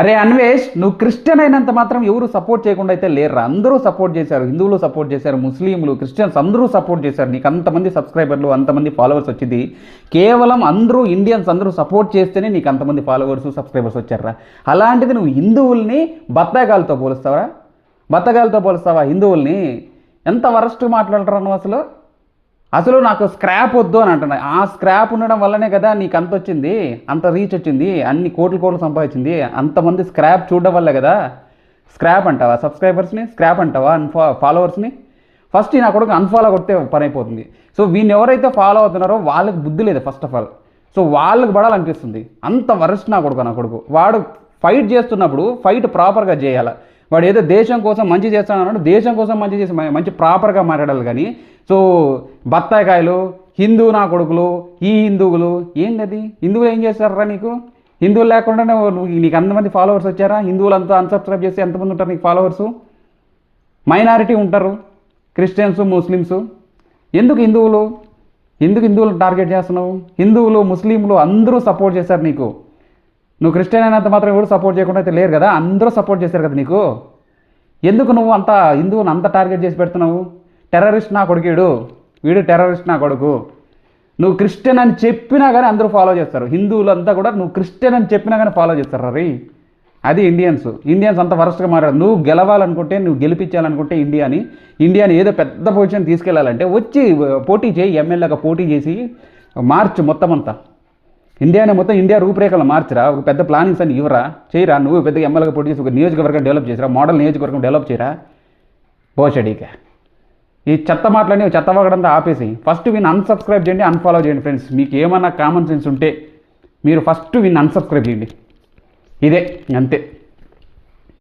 అరే అన్వేష్, నువ్వు క్రిస్టియన్ అయినంత మాత్రం ఎవరు సపోర్ట్ చేయకుండా అయితే లేరురా. అందరూ సపోర్ట్ చేశారు. హిందువులు సపోర్ట్ చేశారు, ముస్లింలు, క్రిస్టియన్స్ అందరూ సపోర్ట్ చేశారు. నీకు అంతమంది సబ్స్క్రైబర్లు, అంతమంది ఫాలోవర్స్ వచ్చింది కేవలం అందరూ ఇండియన్స్ అందరూ సపోర్ట్ చేస్తేనే నీకు అంతమంది ఫాలోవర్స్, సబ్స్క్రైబర్స్ వచ్చారా. అలాంటిది నువ్వు హిందువుల్ని బత్తాయికాయలతో పోలుస్తావా? బత్తగాలతో పోలుస్తావా హిందువుల్ని? ఎంత వరస్ట్ మాట్లాడరా నువ్వు అసలు. అసలు నాకు స్క్రాప్ వద్దు అని అంటున్నా. ఆ స్క్రాప్ ఉండడం వల్లనే కదా నీకు అంత వచ్చింది, అంత రీచ్ వచ్చింది, అన్ని కోట్లు సంపాదించింది. అంతమంది స్క్రాప్ చూడడం వల్లే కదా. స్క్రాప్ అంటావా సబ్స్క్రైబర్స్ని? స్క్రాప్ అంటావా ఫాలోవర్స్ని? ఫస్ట్ నా కొడుకు అన్ఫాలో కొడితే పని అయిపోతుంది. సో వీళ్ళు ఎవరైతే ఫాలో అవుతున్నారో వాళ్ళకి బుద్ధి లేదు ఫస్ట్ ఆఫ్ ఆల్. సో వాళ్ళకి పడాలనిపిస్తుంది. అంత వరస్ట్ నా కొడుకు. వాడు ఫైట్ చేస్తున్నప్పుడు ఫైట్ ప్రాపర్గా చేయాలి. వాడు ఏదో దేశం కోసం మంచి చేస్తానన్నాడు, దేశం కోసం మంచి చేసి మంచి ప్రాపర్గా మాట్లాడాలి. కానీ సో బత్తాయికాయలు, హిందూ నా కొడుకులు, ఈ హిందువులు ఏంటది? హిందువులు ఏం చేస్తారా నీకు? హిందువులు లేకుండానే నీకు అంతమంది ఫాలోవర్స్ వచ్చారా? హిందువులంతా అన్సబ్స్క్రైబ్ చేసి ఎంతమంది ఉంటారు నీకు ఫాలోవర్సు? మైనారిటీ ఉంటారు, క్రిస్టియన్స్, ముస్లిమ్స్. ఎందుకు హిందువులను టార్గెట్ చేస్తున్నావు? హిందువులు, ముస్లింలు అందరూ సపోర్ట్ చేశారు నీకు. నువ్వు క్రిస్టియన్ అయినంత మాత్రం ఎవరు సపోర్ట్ చేయకుండా అయితే లేరు కదా. అందరూ సపోర్ట్ చేశారు కదా నీకు. ఎందుకు నువ్వు అంత హిందువుని అంత టార్గెట్ చేసి పెడుతున్నావు? టెర్రరిస్ట్ నా కొడుకుడు, వీడు టెర్రరిస్ట్ నా కొడుకు. నువ్వు క్రిస్టియన్ అని చెప్పినా కానీ అందరూ ఫాలో చేస్తారు. హిందువులంతా కూడా నువ్వు క్రిస్టియన్ అని చెప్పినా కానీ ఫాలో చేస్తారు. రీ అది ఇండియన్స్ అంత వరస్ట్గా మాట్లాడు. నువ్వు గెలవాలనుకుంటే, నువ్వు గెలిపించాలనుకుంటే ఇండియాని ఏదో పెద్ద పొజిషన్ తీసుకెళ్లాలంటే వచ్చి పోటీ చేయి, ఎమ్మెల్యేగా పోటీ చేసి మార్చు మొత్తం అంతా. ఇండియా రూపురేఖలు మార్చరా. ఒక పెద్ద ప్లానింగ్స్ అని ఇవ్వరా, చేయరా. నువ్వు పెద్ద ఎమ్మెల్యేగా పోటీ చేసి ఒక నియోజకవర్గం డెవలప్ చేసిరా, మోడల్ నియోజకవర్గం డెవలప్ చేయరా. పోషడీకే ఈ చెత్త మాటలని చెత్త వాగడంతా ఆపేసి ఫస్ట్ వీని అన్సబ్స్క్రైబ్ చేయండి, అన్ఫాలో చేయండి ఫ్రెండ్స్. మీకు ఏమన్నా కామన్ సెన్స్ ఉంటే మీరు ఫస్ట్ వీని అన్సబ్స్క్రైబ్ చేయండి. ఇదే అంతే.